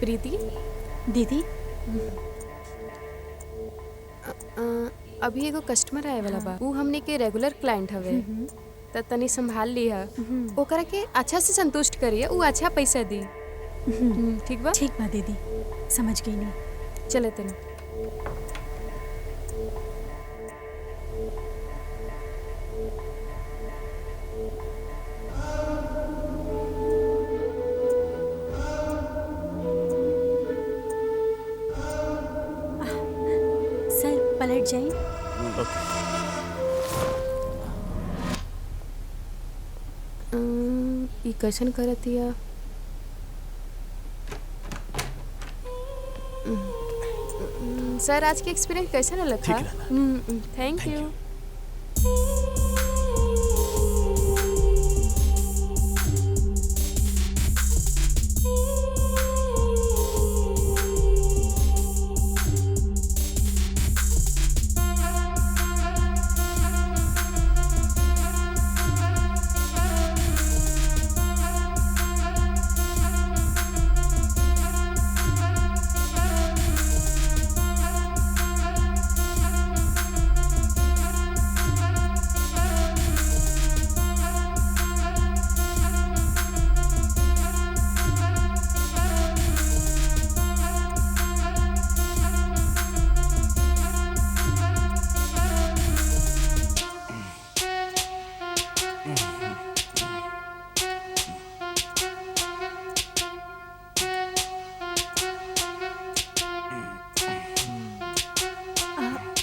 प्रीति दीदी अभी एगो कस्टमर आए वाला बा। ऊ हमने के रेगुलर क्लाइंट हवे, त तनी संभाल लिहा। ओकरा के अच्छा से संतुष्ट करिए, ऊ अच्छा पैसा दी। ठीक बा? ठीक बा दीदी, समझ गई नहीं। चले तनी। सर पलट जाइए। ई कैसन करतिया? सर आज के एक्सपीरियंस कैसा रहा? Thank you.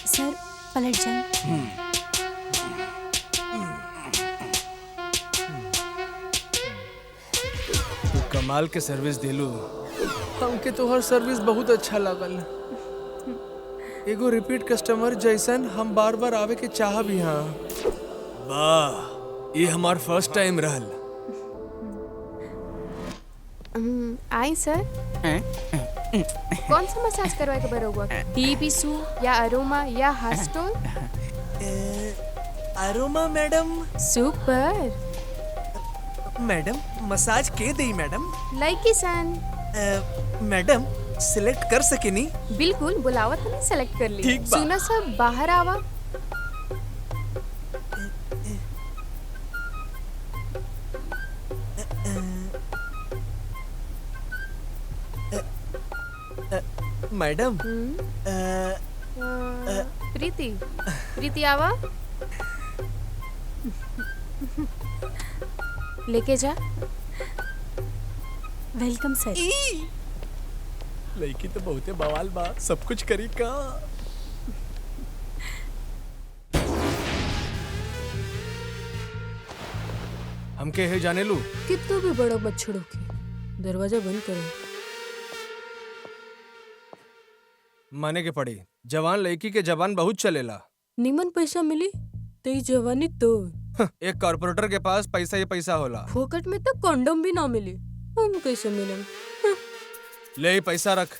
सर पलट जाइए। तू कमाल के सर्विस दिलू। हमके तोहर सर्विस बहुत अच्छा लागल। एगो रिपीट कस्टमर जैसन हम बार बार आवे के चाह भी। हाँ वाह, ये हमार फर्स्ट टाइम रहल। आई सर। कौन सा मसाज करवाए के बरोबर? टी बिसु या अरोमा या हास्टोल? Aroma madam. Super. Madam massage के दी मैडम? लाइकी सन। मैडम सिलेक्ट कर सकेनी? बिल्कुल, बुलावत हमें सेलेक्ट कर ली। ठीक बा। सुना सब बाहर आवा। मैडम प्रीति, प्रीति आवा। लेके जा। वेलकम सर। लड़की तो बहुते बवाल बा, सब कुछ करी का। हमके है जाने लू। कितना भी बड़ा बछड़ो के दरवाजा बंद करो। माने के पड़ी, जवान लड़की के जवान बहुत चलेला। निमन पैसा मिली तो ये जवानी तो। एक कॉर्पोरेटर के पास पैसा ही पैसा होला। फोकट में तो कंडोम भी ना मिली, हम कैसे मिले? ले ही पैसा रख।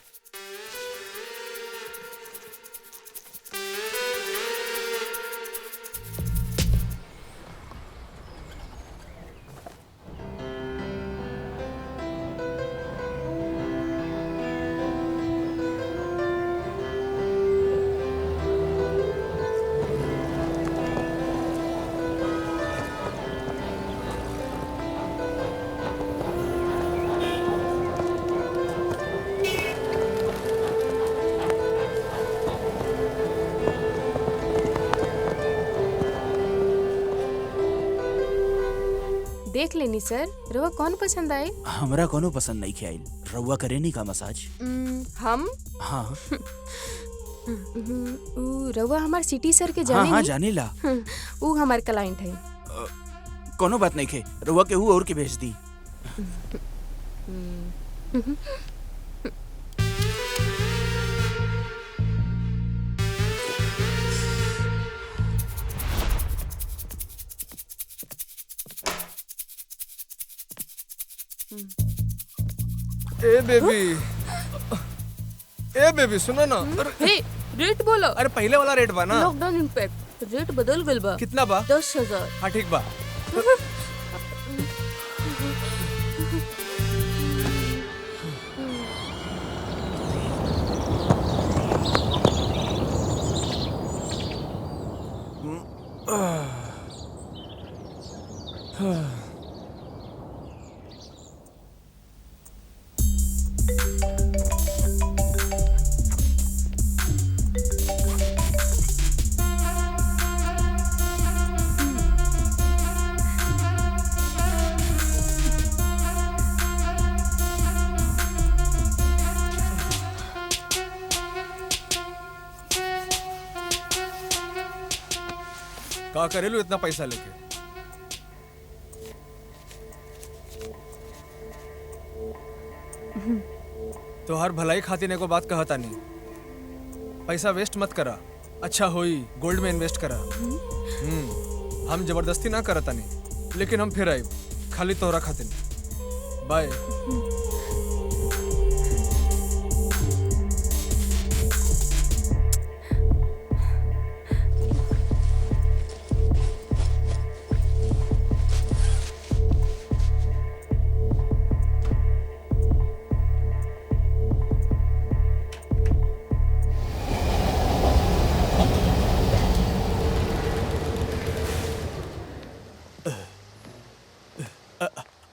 देख लेनी सर, रवा कौन पसंद आए? हमरा कोनो पसंद नहीं खे आइल। रउआ करेनी का मसाज? हम हाँ रवा हमार सिटी सर के हाँ जाने हाँ नहीं? जानेला। ऊ हमार क्लाइंट है। कोनो बात नहीं खे, रउआ के हु और के भेज दी। ए बेबी, ए बेबी सुनो ना। हे, रेट बोलो। अरे पहले वाला रेट बा ना। लॉकडाउन इम्पैक्ट रेट बदल गल बा। कितना बा? 10,000। हाँ ठीक बा। का करेलू इतना पैसा लेके? तो हर भलाई खातिर एगो बात कहता नहीं, पैसा वेस्ट मत करा, अच्छा होई गोल्ड में इन्वेस्ट करा। हम जबरदस्ती ना करता नहीं, लेकिन हम फिर आए खाली तोहरा खातिर। बाय।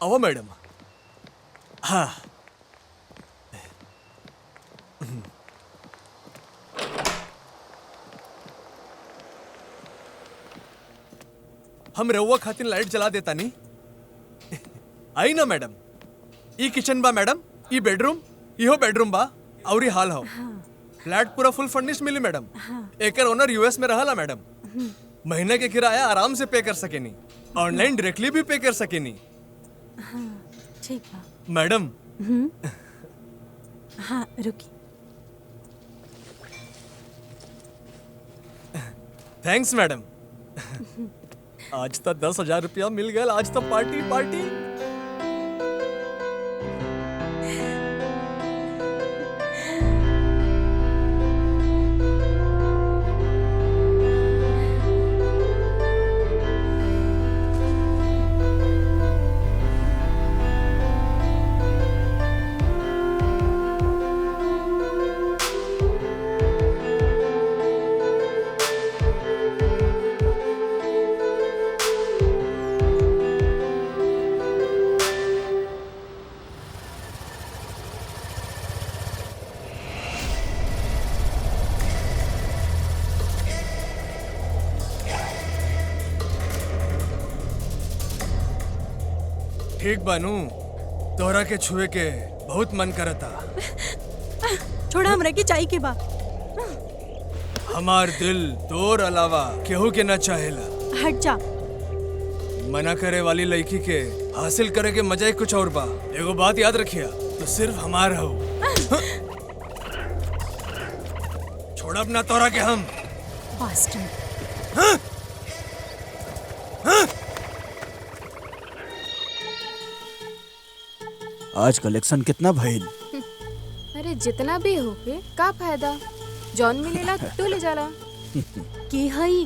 आओ मैडम। हाँ, हम रउआ खातिर लाइट जला देता नहीं। आई ना मैडम, ई किचन बा मैडम, ई बेडरूम, इहो बेडरूम बा और ई हॉल हो। फ्लैट पूरा फुल फर्निश मिली मैडम। एकर ओनर यूएस में रहला मैडम। महीने के किराया आराम से पे कर सकेनी, ऑनलाइन डायरेक्टली भी पे कर सकेनी। ठीक बा मैडम। हाँ रुकी। Thanks madam. आज तक 10,000 रुपया मिल गया। आज तो पार्टी पार्टी। ठीक बानू, तोहरा के छुए के बहुत मन करता। छोड़ा हमरा की चाय के बा। हमार दिल तोर अलावा केहू के ना चाहेला। हट जा। मना करे वाली लड़की के हासिल करे के मजा ही कुछ और बा। एगो बात याद रखिया, तो सिर्फ हमार हो। छोड़ब ना तोरा के हम। बास्टर्ड। आज कलेक्शन कितना भइल? अरे जितना भी हो के का फायदा, जॉन मिलेला तू ले जाला। के हई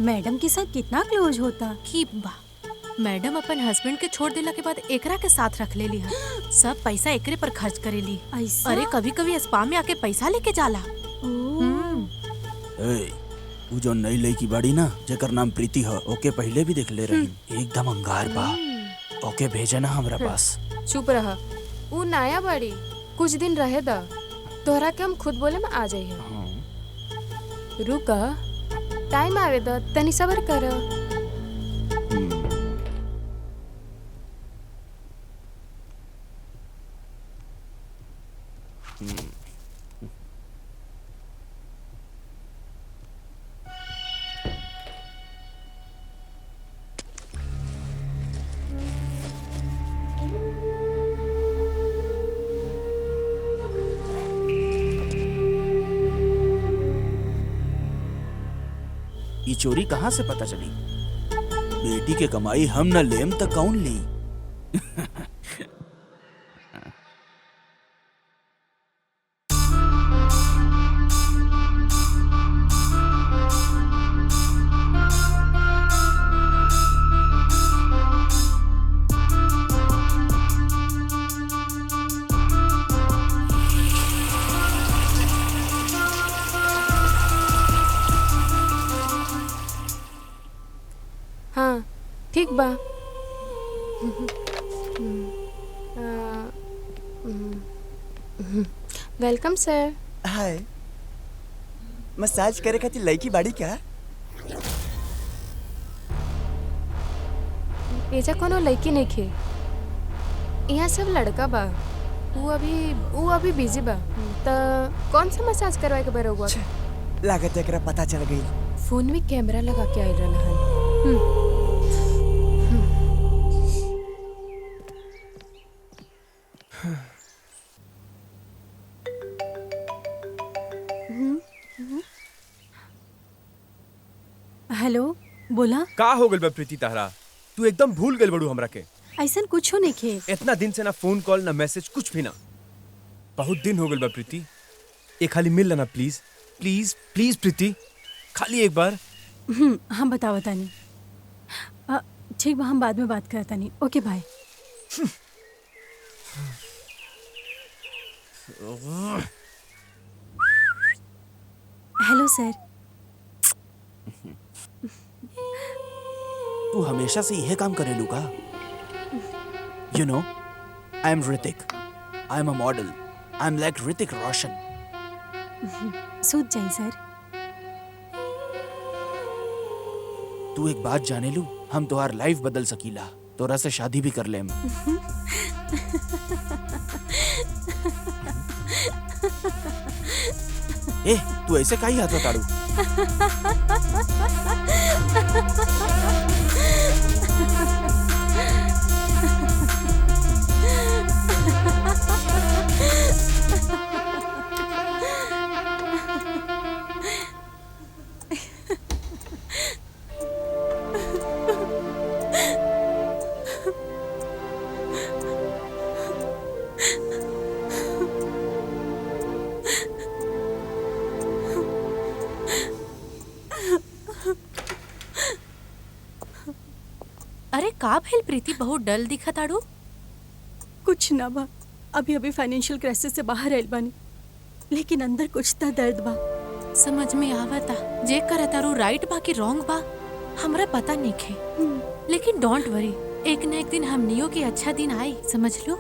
मैडम के साथ कितना क्लोज होता। की बा मैडम अपन हस्बैंड के छोड़ देला के बाद एकरा के साथ रख लेली है। सब पैसा एकरे पर खर्च करेली। ऐसा? अरे कभी कभी स्पा में आके पैसा लेके जाला। उ जो नई लड़की बाड़ी ना, जेकर नाम प्रीति है, ओके पहले भी देख ले रही। एकदम अंगार बा। ओके भेजे ना हमरा पास। चुप रहा, ऊ नया बड़ी, कुछ दिन रहे दा, तोहरा के हम खुद बोले में आ जाइए। रुका, टाइम आवे दा, तनी सबर कर। ये चोरी कहाँ से पता चली? बेटी के कमाई हम न लेम तो कौन ली? हाँ ठीक बा। वेलकम सर। हाय, मसाज करे खातिर लड़की बाड़ी क्या? एजा कोनो लड़की नहीं खे, यहाँ सब लड़का बा। वो अभी बिजी बा। त कौन सा मसाज करवाए के बा रउआ? लागत एकरा पता चल गई। फोन में कैमरा लगा के आयल रहन। हेलो, बोला। का हो गइल बा प्रीति तहरा? तू एकदम भूल गइल बड़ू हमरा के। ऐसन कुछ नहीं खे। इतना दिन से ना फोन कॉल ना मैसेज कुछ भी ना। बहुत दिन हो गइल बा प्रीति। एक खाली मिल लेना प्लीज प्लीज प्लीज प्रीति, खाली एक बार। हम बताओ तानी। ठीक बा, हम बाद में बात करता नहीं। Okay bye. Hello sir. तू हमेशा से यह काम करेलू का? You know, I am Hrithik, I am a model, I am like Hrithik Roshan. सूझ जाई सर। तू एक बात जाने लू, हम तोहार लाइफ बदल सकीला, तोरा से शादी भी कर लेम। ए, तू ऐसे काहे हाथ उतारू? अरे का भेल प्रीति, बहुत डल दिखत आड़ू। कुछ ना बा, अभी अभी फाइनेंशियल क्राइसिस से बाहर आइल बानी, लेकिन अंदर कुछ तो दर्द बा। समझ में आवता जे करतारू राइट बा कि रॉन्ग बा, हमरा पता नहीं खे। लेकिन डोंट वरी, एक न एक दिन हमनियों के अच्छा दिन आई, समझ लो।